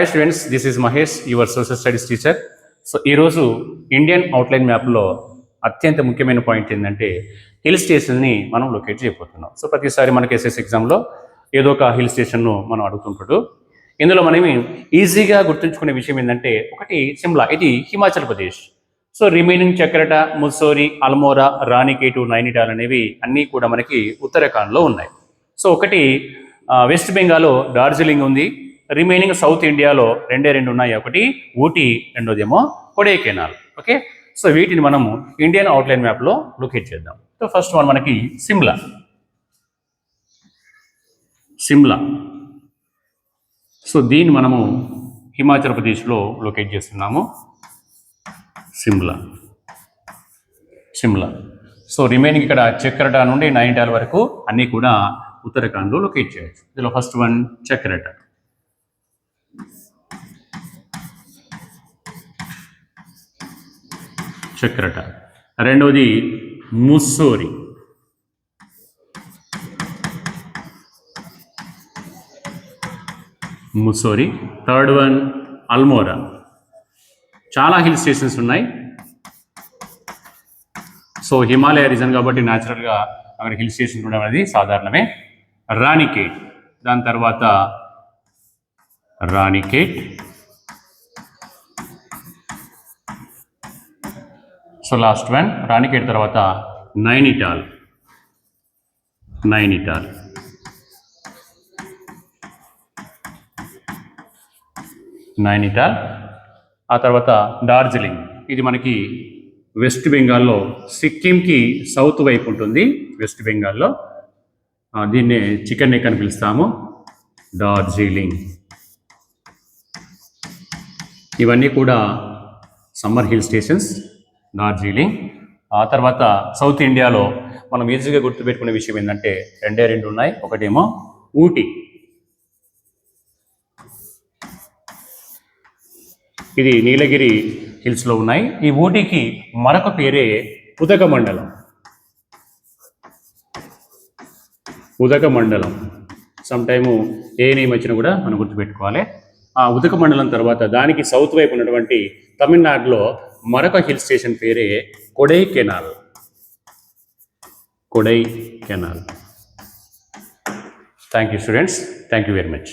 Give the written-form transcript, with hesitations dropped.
Hi students, this is Mahesh, your social studies teacher. So ఈరోజు Indian outline మ్యాప్లో అత్యంత ముఖ్యమైన పాయింట్ ఏంటంటే హిల్ స్టేషన్ని మనం లొకేట్ చేయబోతున్నాం. సో ప్రతిసారి మనకి ఎస్ఎస్ ఎగ్జామ్లో ఏదో ఒక హిల్ స్టేషన్ను మనం అడుగుతుంటాడు. ఇందులో మనం ఈజీగా గుర్తుంచుకునే విషయం ఏంటంటే ఒకటి సిమ్లా, ఇది హిమాచల్ ప్రదేశ్. సో రిమైనింగ్ చక్రట, ముస్సోరి, అల్మోరా, రాణికేటు, నైనిటాల్ అనేవి అన్నీ కూడా మనకి ఉత్తరాఖండ్లో ఉన్నాయి. సో ఒకటి వెస్ట్ బెంగాల్లో డార్జిలింగ్ ఉంది. రిమైనింగ్ సౌత్ ఇండియాలో రెండు ఉన్నాయి. ఒకటి ఊటీ, రెండోదేమో కొడైకెనాల్. ఓకే, సో వీటిని మనము ఇండియన్ అవుట్లైన్ మ్యాప్లో లొకేట్ చేద్దాం. సో ఫస్ట్ వన్ మనకి సిమ్లా. సో దీన్ని మనము హిమాచల్ ప్రదేశ్లో లొకేట్ చేస్తున్నాము. సిమ్లా. సో రిమైనింగ్ ఇక్కడ చక్రట నుండి నైనిటాల్ వరకు అన్నీ కూడా ఉత్తరాఖండ్లో లొకేట్ చేయొచ్చు. ఇందులో ఫస్ట్ వన్ చక్రట. రెండవది ముస్సోరి. Third one Almora. చాలా హిల్ స్టేషన్స్ ఉన్నాయి. సో హిమాలయ రీజన్ కాబట్టి న్యాచురల్గా అక్కడ హిల్ స్టేషన్ ఉండడం అనేది సాధారణమే. రాణికేట్, దాని తర్వాత సో లాస్ట్ వన్ రాణికేట్ తర్వాత నైనిటాల్. ఆ తర్వాత డార్జిలింగ్. ఇది మనకి వెస్ట్ బెంగాల్లో సిక్కింకి సౌత్ వైపు ఉంటుంది. వెస్ట్ బెంగాల్లో దీన్నే చికెన్ నెక్ అని పిలుస్తాము, డార్జిలింగ్. ఇవన్నీ కూడా సమ్మర్ హిల్ స్టేషన్స్, డార్జిలింగ్. ఆ తర్వాత సౌత్ ఇండియాలో మనం ఈజీగా గుర్తుపెట్టుకునే విషయం ఏంటంటే రెండు ఉన్నాయి. ఒకటేమో ఊటీ, ఇది నీలగిరి హిల్స్లో ఉన్నాయి. ఈ ఊటీకి మరొక పేరే ఉదగమండలం. సమ్ టైము ఏ నేమ్ వచ్చినా కూడా మనం గుర్తుపెట్టుకోవాలి. ఆ ఉదగమండలం తర్వాత దానికి సౌత్ వైపు ఉన్నటువంటి తమిళనాడులో మరొక హిల్ స్టేషన్ పేరే Kodaikanal. Thank you students, thank you very much.